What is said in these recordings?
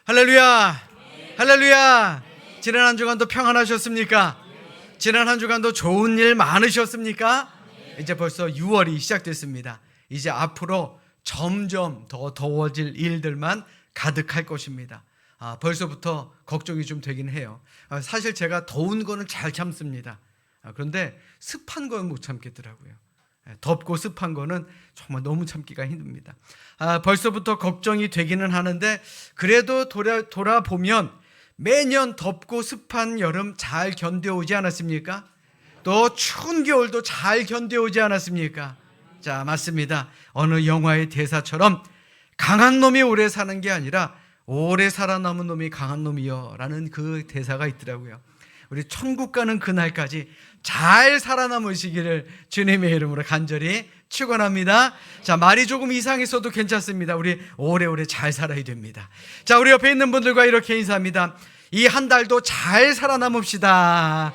할렐루야, 할렐루야. 지난 한 주간도 평안하셨습니까? 지난 한 주간도 좋은 일 많으셨습니까? 이제 벌써 6월이 시작됐습니다. 이제 앞으로 점점 더 더워질 일들만 가득할 것입니다. 벌써부터 걱정이 좀 되긴 해요. 사실 제가 더운 거는 잘 참습니다. 그런데 습한 건 못 참겠더라고요. 덥고 습한 거는 정말 너무 참기가 힘듭니다. 벌써부터 걱정이 되기는 하는데, 그래도 돌아보면 매년 덥고 습한 여름 잘 견뎌오지 않았습니까? 또 추운 겨울도 잘 견뎌오지 않았습니까? 자, 맞습니다. 어느 영화의 대사처럼 강한 놈이 오래 사는 게 아니라 오래 살아남은 놈이 강한 놈이여 라는 그 대사가 있더라고요. 우리 천국 가는 그날까지 잘 살아남으시기를 주님의 이름으로 간절히 축원합니다. 자, 말이 조금 이상했어도 괜찮습니다. 우리 오래오래 잘 살아야 됩니다. 자, 우리 옆에 있는 분들과 이렇게 인사합니다. 이 한 달도 잘 살아남읍시다.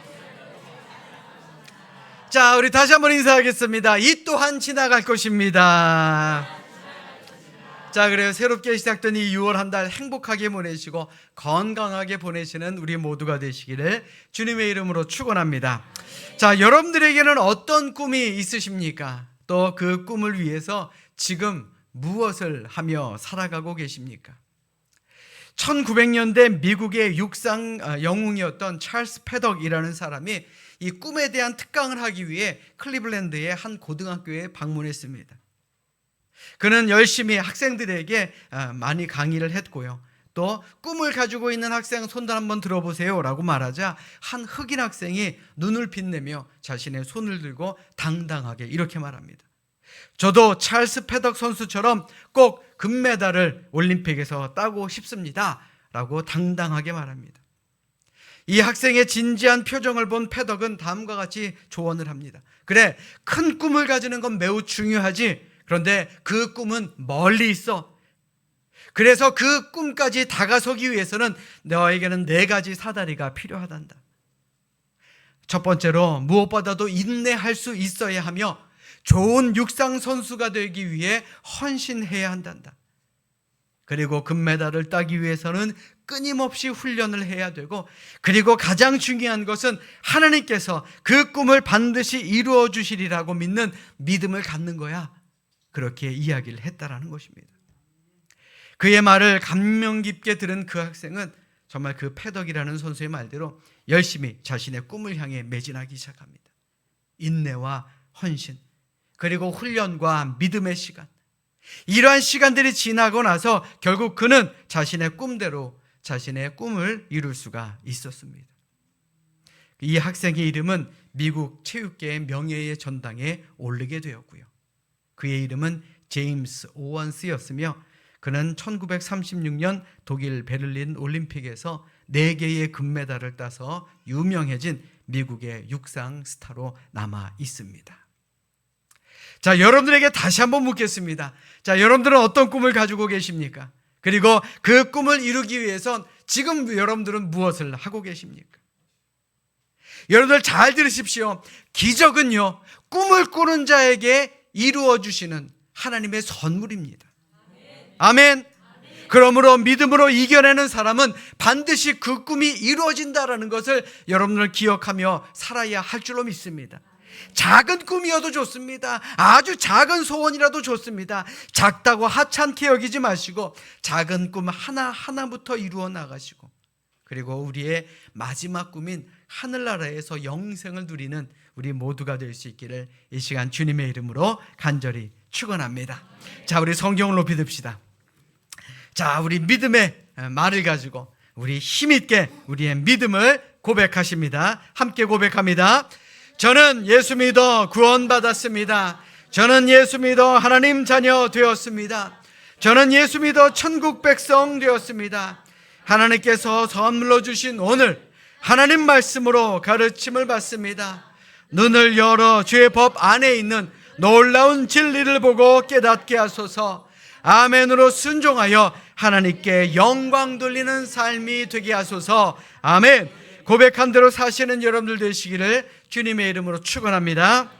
자, 우리 다시 한번 인사하겠습니다. 이 또한 지나갈 것입니다. 자, 그래요. 새롭게 시작된 이 6월 한 달 행복하게 보내시고 건강하게 보내시는 우리 모두가 되시기를 주님의 이름으로 축원합니다. 자, 여러분들에게는 어떤 꿈이 있으십니까? 또 그 꿈을 위해서 지금 무엇을 하며 살아가고 계십니까? 1900년대 미국의 육상 영웅이었던 찰스 패덕이라는 사람이 이 꿈에 대한 특강을 하기 위해 클리블랜드의 한 고등학교에 방문했습니다. 그는 열심히 학생들에게 많이 강의를 했고요. 또 꿈을 가지고 있는 학생 손 한번 들어보세요 라고 말하자 한 흑인 학생이 눈을 빛내며 자신의 손을 들고 당당하게 이렇게 말합니다. 저도 찰스 패덕 선수처럼 꼭 금메달을 올림픽에서 따고 싶습니다 라고 당당하게 말합니다. 이 학생의 진지한 표정을 본 패덕은 다음과 같이 조언을 합니다. 그래, 큰 꿈을 가지는 건 매우 중요하지. 그런데 그 꿈은 멀리 있어. 그래서 그 꿈까지 다가서기 위해서는 너에게는 4가지 사다리가 필요하단다. 첫 번째로 무엇보다도 인내할 수 있어야 하며 좋은 육상 선수가 되기 위해 헌신해야 한단다. 그리고 금메달을 따기 위해서는 끊임없이 훈련을 해야 되고, 그리고 가장 중요한 것은 하나님께서 그 꿈을 반드시 이루어 주시리라고 믿는 믿음을 갖는 거야. 그렇게 이야기를 했다라는 것입니다. 그의 말을 감명 깊게 들은 그 학생은 정말 그 패덕이라는 선수의 말대로 열심히 자신의 꿈을 향해 매진하기 시작합니다. 인내와 헌신, 그리고 훈련과 믿음의 시간, 이러한 시간들이 지나고 나서 결국 그는 자신의 꿈대로 자신의 꿈을 이룰 수가 있었습니다. 이 학생의 이름은 미국 체육계의 명예의 전당에 오르게 되었고요. 그의 이름은 제임스 오원스였으며 그는 1936년 독일 베를린 올림픽에서 4개의 금메달을 따서 유명해진 미국의 육상 스타로 남아 있습니다. 자, 여러분들에게 다시 한번 묻겠습니다. 자, 여러분들은 어떤 꿈을 가지고 계십니까? 그리고 그 꿈을 이루기 위해선 지금 여러분들은 무엇을 하고 계십니까? 여러분들 잘 들으십시오. 기적은요, 꿈을 꾸는 자에게 이루어 주시는 하나님의 선물입니다. 아멘. 그러므로 믿음으로 이겨내는 사람은 반드시 그 꿈이 이루어진다라는 것을 여러분들 기억하며 살아야 할 줄로 믿습니다. 작은 꿈이어도 좋습니다. 아주 작은 소원이라도 좋습니다. 작다고 하찮게 여기지 마시고 작은 꿈 하나하나부터 이루어 나가시고, 그리고 우리의 마지막 꿈인 하늘나라에서 영생을 누리는 우리 모두가 될 수 있기를 이 시간 주님의 이름으로 간절히 축원합니다. 자, 우리 성경을 높이 듭시다. 자, 우리 믿음의 말을 가지고 우리 힘있게 우리의 믿음을 고백하십니다. 함께 고백합니다. 저는 예수 믿어 구원받았습니다. 저는 예수 믿어 하나님 자녀 되었습니다. 저는 예수 믿어 천국 백성 되었습니다. 하나님께서 선물로 주신 오늘 하나님 말씀으로 가르침을 받습니다. 눈을 열어 주의 법 안에 있는 놀라운 진리를 보고 깨닫게 하소서. 아멘으로 순종하여 하나님께 영광 돌리는 삶이 되게 하소서. 아멘. 고백한 대로 사시는 여러분들 되시기를 주님의 이름으로 축원합니다.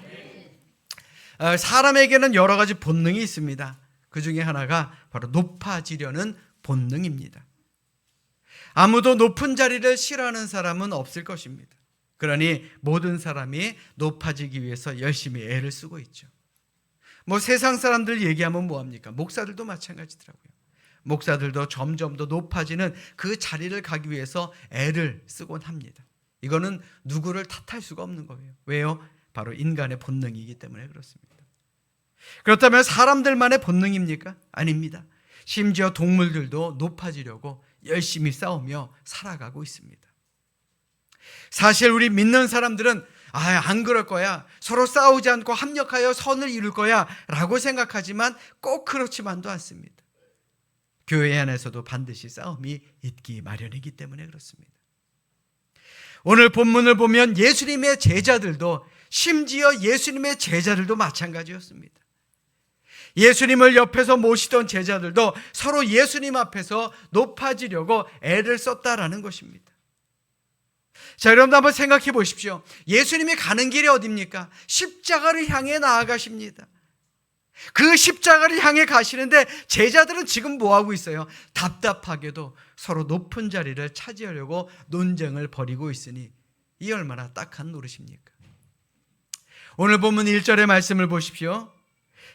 사람에게는 여러 가지 본능이 있습니다. 그 중에 하나가 바로 높아지려는 본능입니다. 아무도 높은 자리를 싫어하는 사람은 없을 것입니다. 그러니 모든 사람이 높아지기 위해서 열심히 애를 쓰고 있죠. 세상 사람들 얘기하면 뭐합니까? 목사들도 마찬가지더라고요. 목사들도 점점 더 높아지는 그 자리를 가기 위해서 애를 쓰곤 합니다. 이거는 누구를 탓할 수가 없는 거예요. 왜요? 바로 인간의 본능이기 때문에 그렇습니다. 그렇다면 사람들만의 본능입니까? 아닙니다. 심지어 동물들도 높아지려고 열심히 싸우며 살아가고 있습니다. 사실 우리 믿는 사람들은 안 그럴 거야, 서로 싸우지 않고 합력하여 선을 이룰 거야 라고 생각하지만 꼭 그렇지만도 않습니다. 교회 안에서도 반드시 싸움이 있기 마련이기 때문에 그렇습니다. 오늘 본문을 보면 예수님의 제자들도, 심지어 예수님의 제자들도 마찬가지였습니다. 예수님을 옆에서 모시던 제자들도 서로 예수님 앞에서 높아지려고 애를 썼다라는 것입니다. 자, 여러분도 한번 생각해 보십시오. 예수님이 가는 길이 어디입니까? 십자가를 향해 나아가십니다. 그 십자가를 향해 가시는데 제자들은 지금 뭐하고 있어요? 답답하게도 서로 높은 자리를 차지하려고 논쟁을 벌이고 있으니 이 얼마나 딱한 노릇입니까? 오늘 본문 1절의 말씀을 보십시오.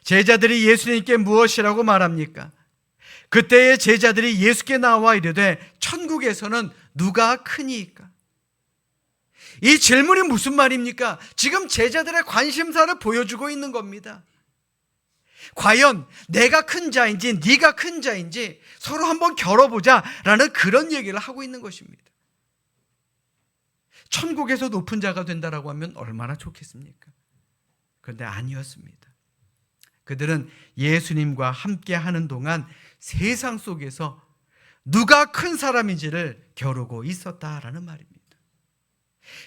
제자들이 예수님께 무엇이라고 말합니까? 그때의 제자들이 예수께 나와 이르되 천국에서는 누가 크니까? 이 질문이 무슨 말입니까? 지금 제자들의 관심사를 보여주고 있는 겁니다. 과연 내가 큰 자인지 네가 큰 자인지 서로 한번 겨뤄보자라는 그런 얘기를 하고 있는 것입니다. 천국에서 높은 자가 된다라고 하면 얼마나 좋겠습니까? 그런데 아니었습니다. 그들은 예수님과 함께 하는 동안 세상 속에서 누가 큰 사람인지를 겨루고 있었다라는 말입니다.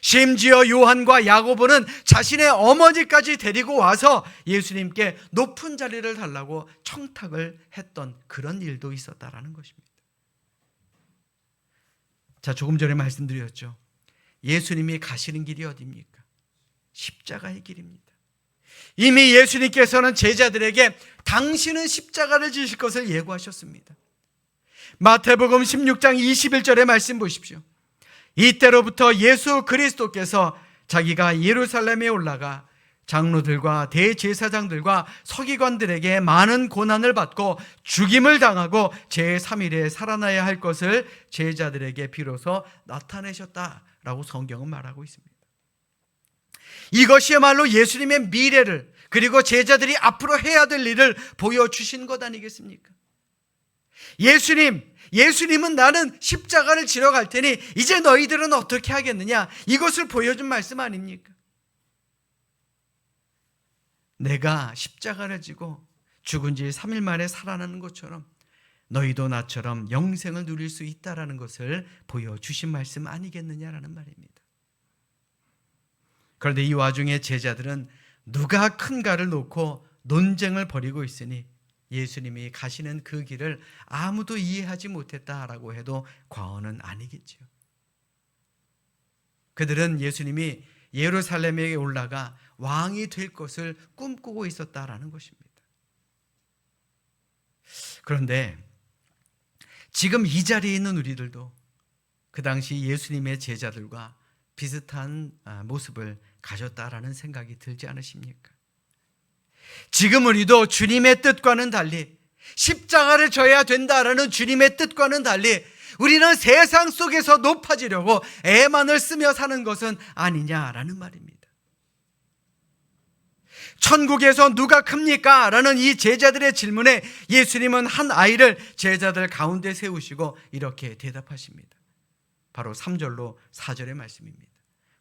심지어 요한과 야고보는 자신의 어머니까지 데리고 와서 예수님께 높은 자리를 달라고 청탁을 했던 그런 일도 있었다라는 것입니다. 자, 조금 전에 말씀드렸죠. 예수님이 가시는 길이 어디입니까? 십자가의 길입니다. 이미 예수님께서는 제자들에게 당신은 십자가를 지실 것을 예고하셨습니다. 마태복음 16장 21절의 말씀 보십시오. 이때로부터 예수 그리스도께서 자기가 예루살렘에 올라가 장로들과 대제사장들과 서기관들에게 많은 고난을 받고 죽임을 당하고 제3일에 살아나야 할 것을 제자들에게 비로소 나타내셨다라고 성경은 말하고 있습니다. 이것이야말로 예수님의 미래를, 그리고 제자들이 앞으로 해야 될 일을 보여주신 것 아니겠습니까? 예수님은 나는 십자가를 지러 갈 테니 이제 너희들은 어떻게 하겠느냐, 이것을 보여준 말씀 아닙니까? 내가 십자가를 지고 죽은 지 3일 만에 살아나는 것처럼 너희도 나처럼 영생을 누릴 수 있다라는 것을 보여주신 말씀 아니겠느냐라는 말입니다. 그런데 이 와중에 제자들은 누가 큰가를 놓고 논쟁을 벌이고 있으니 예수님이 가시는 그 길을 아무도 이해하지 못했다라고 해도 과언은 아니겠죠. 그들은 예수님이 예루살렘에 올라가 왕이 될 것을 꿈꾸고 있었다라는 것입니다. 그런데 지금 이 자리에 있는 우리들도 그 당시 예수님의 제자들과 비슷한 모습을 가졌다라는 생각이 들지 않으십니까? 지금 우리도 주님의 뜻과는 달리, 십자가를 져야 된다라는 주님의 뜻과는 달리 우리는 세상 속에서 높아지려고 애만을 쓰며 사는 것은 아니냐라는 말입니다. 천국에서 누가 큽니까? 라는 이 제자들의 질문에 예수님은 한 아이를 제자들 가운데 세우시고 이렇게 대답하십니다. 바로 3절로 4절의 말씀입니다.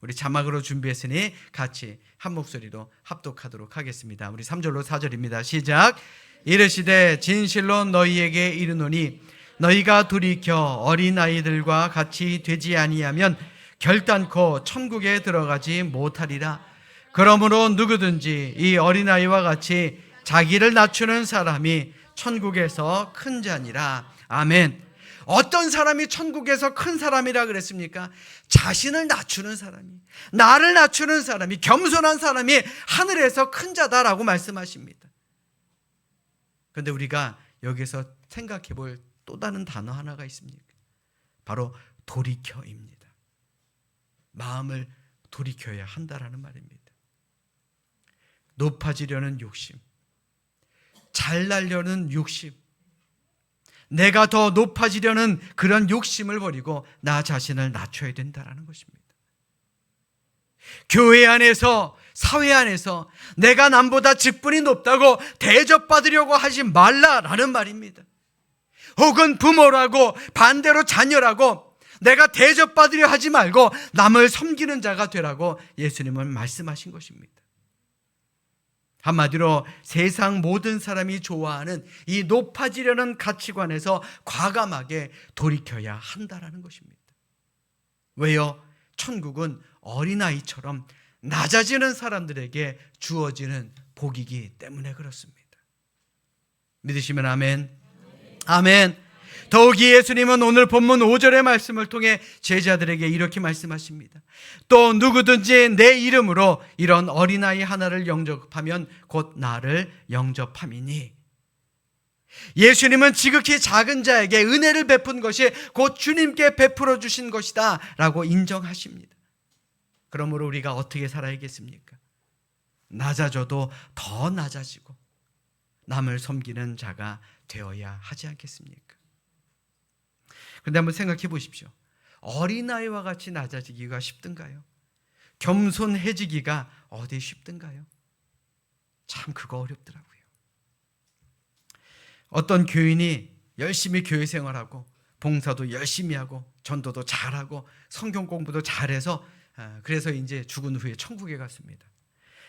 우리 자막으로 준비했으니 같이 한 목소리로 합독하도록 하겠습니다. 우리 3절로 4절입니다. 시작. 이르시되 진실로 너희에게 이르노니 너희가 돌이켜 어린아이들과 같이 되지 아니하면 결단코 천국에 들어가지 못하리라. 그러므로 누구든지 이 어린아이와 같이 자기를 낮추는 사람이 천국에서 큰 자니라. 아멘. 어떤 사람이 천국에서 큰 사람이라 그랬습니까? 자신을 낮추는 사람이, 나를 낮추는 사람이, 겸손한 사람이 하늘에서 큰 자다라고 말씀하십니다. 그런데 우리가 여기서 생각해 볼 또 다른 단어 하나가 있습니다. 바로 돌이켜입니다. 마음을 돌이켜야 한다라는 말입니다. 높아지려는 욕심, 잘나려는 욕심, 내가 더 높아지려는 그런 욕심을 버리고 나 자신을 낮춰야 된다는 것입니다. 교회 안에서, 사회 안에서 내가 남보다 직분이 높다고 대접받으려고 하지 말라라는 말입니다. 혹은 부모라고, 반대로 자녀라고 내가 대접받으려 하지 말고 남을 섬기는 자가 되라고 예수님은 말씀하신 것입니다. 한마디로 세상 모든 사람이 좋아하는 이 높아지려는 가치관에서 과감하게 돌이켜야 한다는 것입니다. 왜요? 천국은 어린아이처럼 낮아지는 사람들에게 주어지는 복이기 때문에 그렇습니다. 믿으시면 아멘. 아멘. 더욱이 예수님은 오늘 본문 5절의 말씀을 통해 제자들에게 이렇게 말씀하십니다. 또 누구든지 내 이름으로 이런 어린아이 하나를 영접하면 곧 나를 영접함이니. 예수님은 지극히 작은 자에게 은혜를 베푼 것이 곧 주님께 베풀어 주신 것이다 라고 인정하십니다. 그러므로 우리가 어떻게 살아야겠습니까? 낮아져도 더 낮아지고 남을 섬기는 자가 되어야 하지 않겠습니까? 그런데 한번 생각해 보십시오. 어린아이와 같이 낮아지기가 쉽든가요? 겸손해지기가 어디 쉽든가요? 참 그거 어렵더라고요. 어떤 교인이 열심히 교회 생활하고 봉사도 열심히 하고 전도도 잘하고 성경 공부도 잘해서 그래서 이제 죽은 후에 천국에 갔습니다.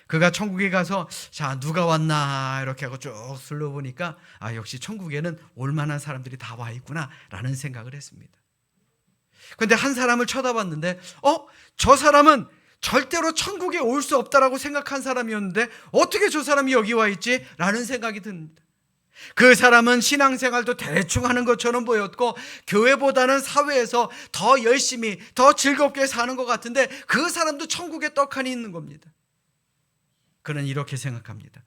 그가 천국에 가서 자 누가 왔나 이렇게 하고 쭉 둘러보니까 역시 천국에는 올만한 사람들이 다 와 있구나 라는 생각을 했습니다. 그런데 한 사람을 쳐다봤는데 저 사람은 절대로 천국에 올 수 없다라고 생각한 사람이었는데 어떻게 저 사람이 여기 와 있지? 라는 생각이 듭니다. 그 사람은 신앙생활도 대충 하는 것처럼 보였고 교회보다는 사회에서 더 열심히 더 즐겁게 사는 것 같은데 그 사람도 천국에 떡하니 있는 겁니다. 그는 이렇게 생각합니다.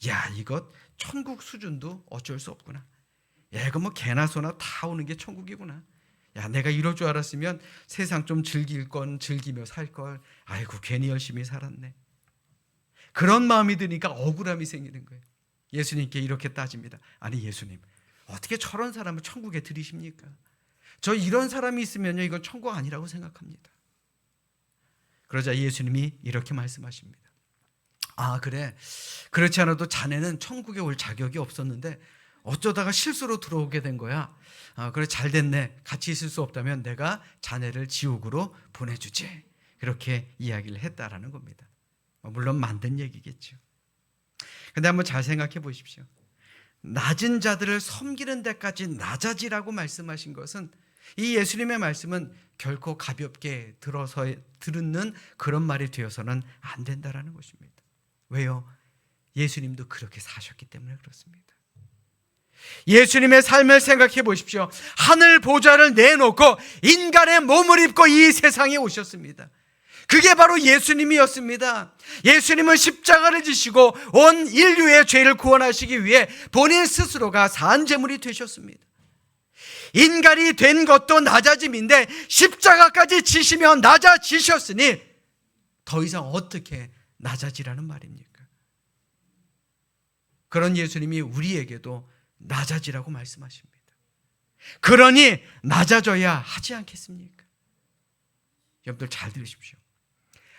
야, 이것 천국 수준도 어쩔 수 없구나. 야, 이거 뭐 개나 소나 다 오는 게 천국이구나. 야, 내가 이럴 줄 알았으면 세상 좀 즐길 건 즐기며 살 걸. 아이고, 괜히 열심히 살았네. 그런 마음이 드니까 억울함이 생기는 거예요. 예수님께 이렇게 따집니다. 아니, 예수님, 어떻게 저런 사람을 천국에 들이십니까? 저 이런 사람이 있으면요, 이건 천국 아니라고 생각합니다. 그러자 예수님이 이렇게 말씀하십니다. 그래. 그렇지 않아도 자네는 천국에 올 자격이 없었는데 어쩌다가 실수로 들어오게 된 거야. 그래, 잘 됐네. 같이 있을 수 없다면 내가 자네를 지옥으로 보내주지. 그렇게 이야기를 했다라는 겁니다. 물론 만든 얘기겠죠. 근데 한번 잘 생각해 보십시오. 낮은 자들을 섬기는 데까지 낮아지라고 말씀하신 것은 이 예수님의 말씀은 결코 가볍게 듣는 그런 말이 되어서는 안 된다라는 것입니다. 왜요? 예수님도 그렇게 사셨기 때문에 그렇습니다. 예수님의 삶을 생각해 보십시오. 하늘 보좌를 내놓고 인간의 몸을 입고 이 세상에 오셨습니다. 그게 바로 예수님이었습니다. 예수님은 십자가를 지시고 온 인류의 죄를 구원하시기 위해 본인 스스로가 산제물이 되셨습니다. 인간이 된 것도 낮아짐인데 십자가까지 지시며 낮아지셨으니 더 이상 어떻게 낮아지라는 말입니까? 그런 예수님이 우리에게도 낮아지라고 말씀하십니다. 그러니 낮아져야 하지 않겠습니까? 여러분들 잘 들으십시오.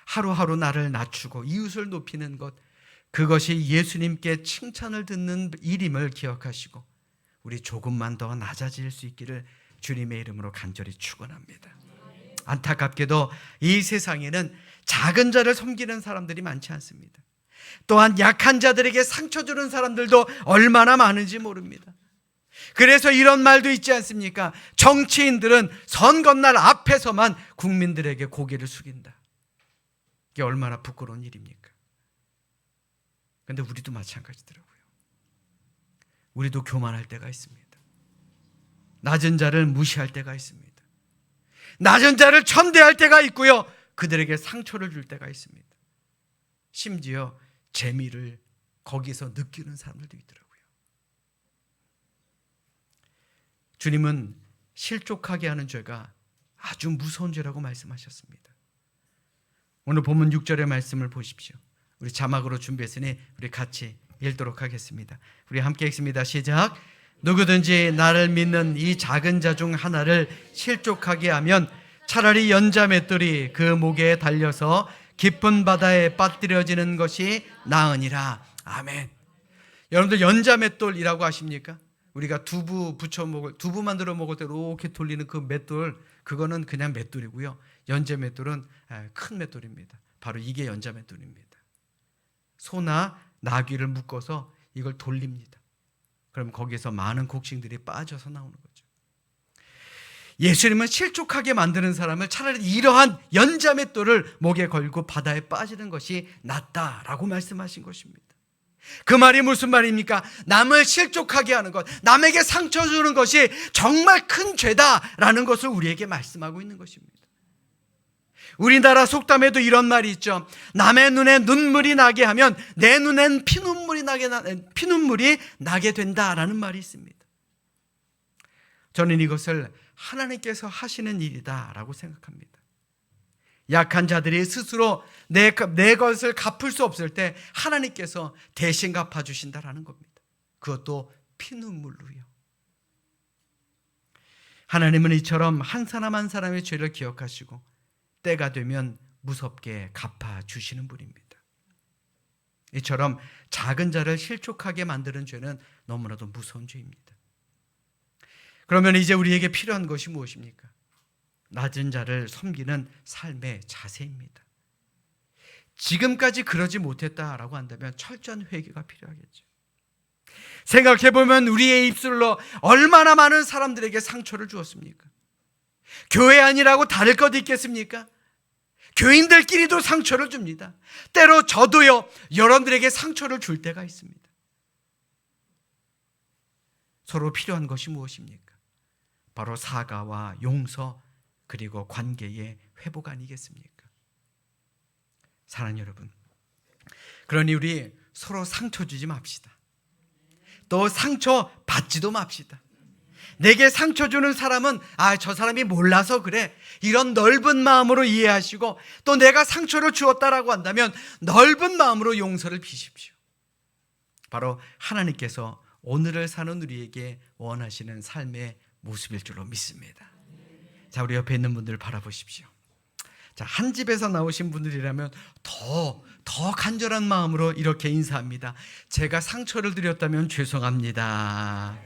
하루하루 나를 낮추고 이웃을 높이는 것, 그것이 예수님께 칭찬을 듣는 일임을 기억하시고 우리 조금만 더 낮아질 수 있기를 주님의 이름으로 간절히 축원합니다. 안타깝게도 이 세상에는 작은 자를 섬기는 사람들이 많지 않습니다. 또한 약한 자들에게 상처 주는 사람들도 얼마나 많은지 모릅니다. 그래서 이런 말도 있지 않습니까? 정치인들은 선거날 앞에서만 국민들에게 고개를 숙인다. 이게 얼마나 부끄러운 일입니까? 그런데 우리도 마찬가지더라고요. 우리도 교만할 때가 있습니다. 낮은 자를 무시할 때가 있습니다. 낮은 자를 천대할 때가 있고요, 그들에게 상처를 줄 때가 있습니다. 심지어 재미를 거기서 느끼는 사람들도 있더라고요. 주님은 실족하게 하는 죄가 아주 무서운 죄라고 말씀하셨습니다. 오늘 본문 6절의 말씀을 보십시오. 우리 자막으로 준비했으니 우리 같이 읽도록 하겠습니다. 우리 함께 읽습니다. 시작. 누구든지 나를 믿는 이 작은 자 중 하나를 실족하게 하면 차라리 연자 맷돌이 그 목에 달려서 깊은 바다에 빠뜨려지는 것이 나으니라. 아멘. 여러분들 연자 맷돌이라고 아십니까? 우리가 두부 만들어 먹을 때 이렇게 돌리는 그 맷돌, 그거는 그냥 맷돌이고요. 연자 맷돌은 큰 맷돌입니다. 바로 이게 연자 맷돌입니다. 소나 나귀를 묶어서 이걸 돌립니다. 그럼 거기에서 많은 곡식들이 빠져서 나오는 거죠. 예수님은 실족하게 만드는 사람을 차라리 이러한 연자 맷돌을 목에 걸고 바다에 빠지는 것이 낫다라고 말씀하신 것입니다. 그 말이 무슨 말입니까? 남을 실족하게 하는 것, 남에게 상처 주는 것이 정말 큰 죄다라는 것을 우리에게 말씀하고 있는 것입니다. 우리나라 속담에도 이런 말이 있죠. 남의 눈에 눈물이 나게 하면 내 눈엔 피눈물이 나게 된다라는 말이 있습니다. 저는 이것을 하나님께서 하시는 일이다라고 생각합니다. 약한 자들이 스스로 내 것을 갚을 수 없을 때 하나님께서 대신 갚아주신다라는 겁니다. 그것도 피눈물로요. 하나님은 이처럼 한 사람 한 사람의 죄를 기억하시고 때가 되면 무섭게 갚아주시는 분입니다. 이처럼 작은 자를 실족하게 만드는 죄는 너무나도 무서운 죄입니다. 그러면 이제 우리에게 필요한 것이 무엇입니까? 낮은 자를 섬기는 삶의 자세입니다. 지금까지 그러지 못했다라고 한다면 철저한 회개가 필요하겠죠. 생각해보면 우리의 입술로 얼마나 많은 사람들에게 상처를 주었습니까? 교회 아니라고 다를 것 있겠습니까? 교인들끼리도 상처를 줍니다. 때로 저도요, 여러분들에게 상처를 줄 때가 있습니다. 서로 필요한 것이 무엇입니까? 바로 사과와 용서, 그리고 관계의 회복 아니겠습니까? 사랑하는 여러분, 그러니 우리 서로 상처 주지 맙시다. 또 상처 받지도 맙시다. 내게 상처 주는 사람은 저 사람이 몰라서 그래, 이런 넓은 마음으로 이해하시고, 또 내가 상처를 주었다라고 한다면 넓은 마음으로 용서를 비십시오. 바로 하나님께서 오늘을 사는 우리에게 원하시는 삶의 모습일 줄로 믿습니다. 자, 우리 옆에 있는 분들을 바라보십시오. 자, 한 집에서 나오신 분들이라면 더 간절한 마음으로 이렇게 인사합니다. 제가 상처를 드렸다면 죄송합니다.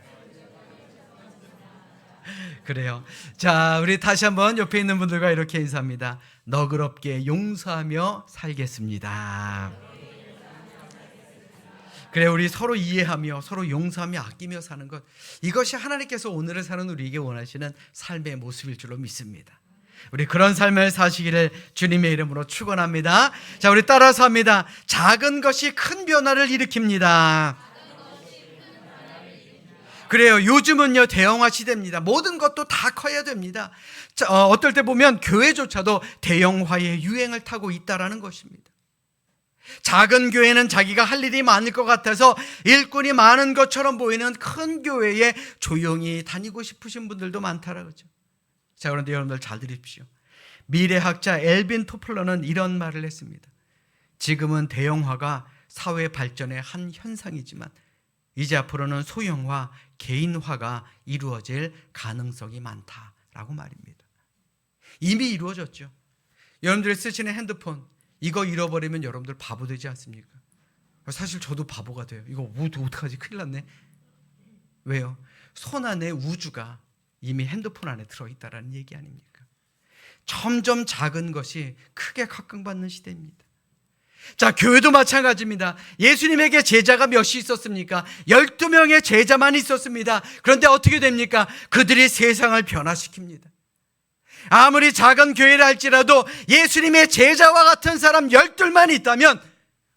그래요. 자, 우리 다시 한번 옆에 있는 분들과 이렇게 인사합니다. 너그럽게 용서하며 살겠습니다. 그래, 우리 서로 이해하며 서로 용서하며 아끼며 사는 것, 이것이 하나님께서 오늘을 사는 우리에게 원하시는 삶의 모습일 줄로 믿습니다. 우리 그런 삶을 사시기를 주님의 이름으로 축원합니다. 자, 우리 따라서 합니다. 작은 것이 큰 변화를 일으킵니다. 그래요. 요즘은요, 대형화 시대입니다. 모든 것도 다 커야 됩니다. 자, 어떨 때 보면 교회조차도 대형화의 유행을 타고 있다라는 것입니다. 작은 교회는 자기가 할 일이 많을 것 같아서 일꾼이 많은 것처럼 보이는 큰 교회에 조용히 다니고 싶으신 분들도 많다라고 그러죠. 자, 그런데 여러분들 잘 들으십시오. 미래학자 엘빈 토플러는 이런 말을 했습니다. 지금은 대형화가 사회 발전의 한 현상이지만 이제 앞으로는 소형화, 개인화가 이루어질 가능성이 많다라고 말입니다. 이미 이루어졌죠. 여러분들이 쓰시는 핸드폰, 이거 잃어버리면 여러분들 바보 되지 않습니까? 사실 저도 바보가 돼요. 이거 어떡하지? 큰일 났네. 왜요? 손 안에 우주가 이미 핸드폰 안에 들어있다라는 얘기 아닙니까? 점점 작은 것이 크게 각광받는 시대입니다. 자, 교회도 마찬가지입니다. 예수님에게 제자가 몇이 있었습니까? 12명의 제자만 있었습니다. 그런데 어떻게 됩니까? 그들이 세상을 변화시킵니다. 아무리 작은 교회를 할지라도 예수님의 제자와 같은 사람 12만 있다면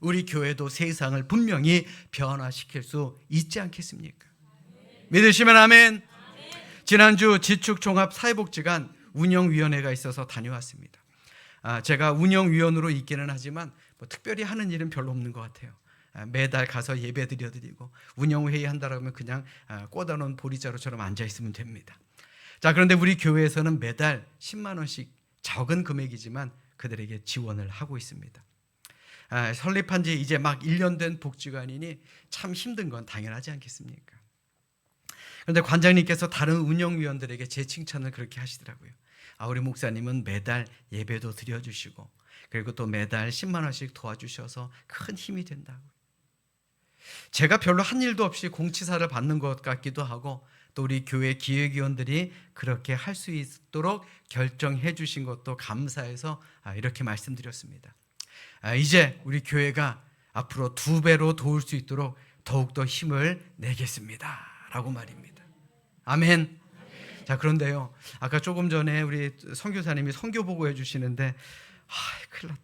우리 교회도 세상을 분명히 변화시킬 수 있지 않겠습니까? 믿으시면 아멘. 지난주 지축종합사회복지관 운영위원회가 있어서 다녀왔습니다. 제가 운영위원으로 있기는 하지만 특별히 하는 일은 별로 없는 것 같아요. 매달 가서 예배 드려드리고 운영회의 한다고 하면 그냥 꽂아놓은 보리자루처럼 앉아있으면 됩니다. 자, 그런데 우리 교회에서는 매달 10만 원씩 적은 금액이지만 그들에게 지원을 하고 있습니다. 설립한 지 이제 막 1년 된 복지관이니 참 힘든 건 당연하지 않겠습니까? 그런데 관장님께서 다른 운영위원들에게 제 칭찬을 그렇게 하시더라고요. 우리 목사님은 매달 예배도 드려주시고 그리고 또 매달 10만 원씩 도와주셔서 큰 힘이 된다고. 제가 별로 한 일도 없이 공치사를 받는 것 같기도 하고 또 우리 교회 기획위원들이 그렇게 할 수 있도록 결정해 주신 것도 감사해서 이렇게 말씀드렸습니다. 이제 우리 교회가 앞으로 2배로 도울 수 있도록 더욱더 힘을 내겠습니다 라고 말입니다. 아멘. 자, 그런데요, 아까 조금 전에 우리 선교사님이 선교 보고 해주시는데 큰일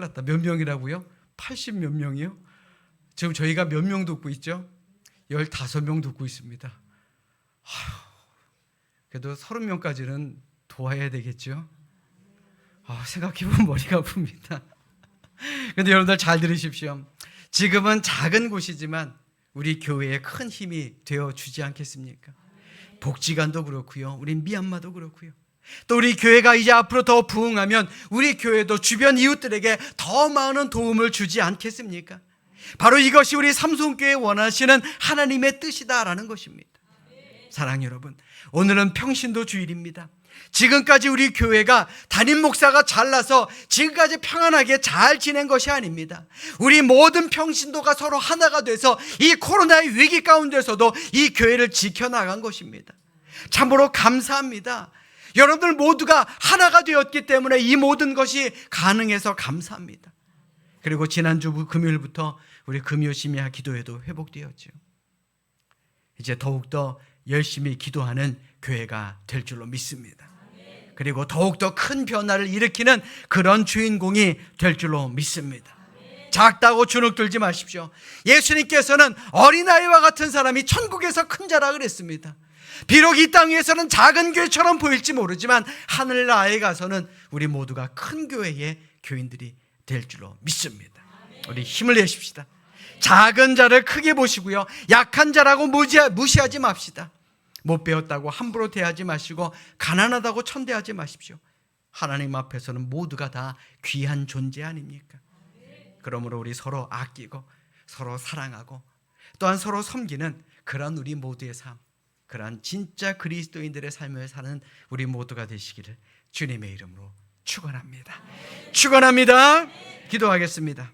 났다. 몇 명이라고요? 80 몇 명이요? 지금 저희가 몇 명 듣고 있죠? 15명 듣고 있습니다. 그래도 30명까지는 도와야 되겠죠? 생각해보면 머리가 아픕니다. 그런데 여러분들 잘 들으십시오. 지금은 작은 곳이지만 우리 교회에 큰 힘이 되어주지 않겠습니까? 복지관도 그렇고요, 우리 미얀마도 그렇고요, 또 우리 교회가 이제 앞으로 더 부흥하면 우리 교회도 주변 이웃들에게 더 많은 도움을 주지 않겠습니까? 바로 이것이 우리 삼성교회 원하시는 하나님의 뜻이다라는 것입니다. 사랑하는 여러분, 오늘은 평신도 주일입니다. 지금까지 우리 교회가 담임 목사가 잘나서 지금까지 평안하게 잘 지낸 것이 아닙니다. 우리 모든 평신도가 서로 하나가 돼서 이 코로나의 위기 가운데서도 이 교회를 지켜나간 것입니다. 참으로 감사합니다. 여러분들 모두가 하나가 되었기 때문에 이 모든 것이 가능해서 감사합니다. 그리고 지난주 금요일부터 우리 금요심야 기도회도 회복되었죠. 이제 더욱더 열심히 기도하는 교회가 될 줄로 믿습니다. 그리고 더욱더 큰 변화를 일으키는 그런 주인공이 될 줄로 믿습니다. 작다고 주눅 들지 마십시오. 예수님께서는 어린아이와 같은 사람이 천국에서 큰 자락을 했습니다. 비록 이 땅 위에서는 작은 교회처럼 보일지 모르지만 하늘나라에 가서는 우리 모두가 큰 교회의 교인들이 될 줄로 믿습니다. 우리 힘을 내십시다. 작은 자를 크게 보시고요, 약한 자라고 무시하지 맙시다. 못 배웠다고 함부로 대하지 마시고 가난하다고 천대하지 마십시오. 하나님 앞에서는 모두가 다 귀한 존재 아닙니까? 그러므로 우리 서로 아끼고 서로 사랑하고 또한 서로 섬기는 그런 우리 모두의 삶, 그런 진짜 그리스도인들의 삶을 사는 우리 모두가 되시기를 주님의 이름으로 축원합니다. 축원합니다. 기도하겠습니다.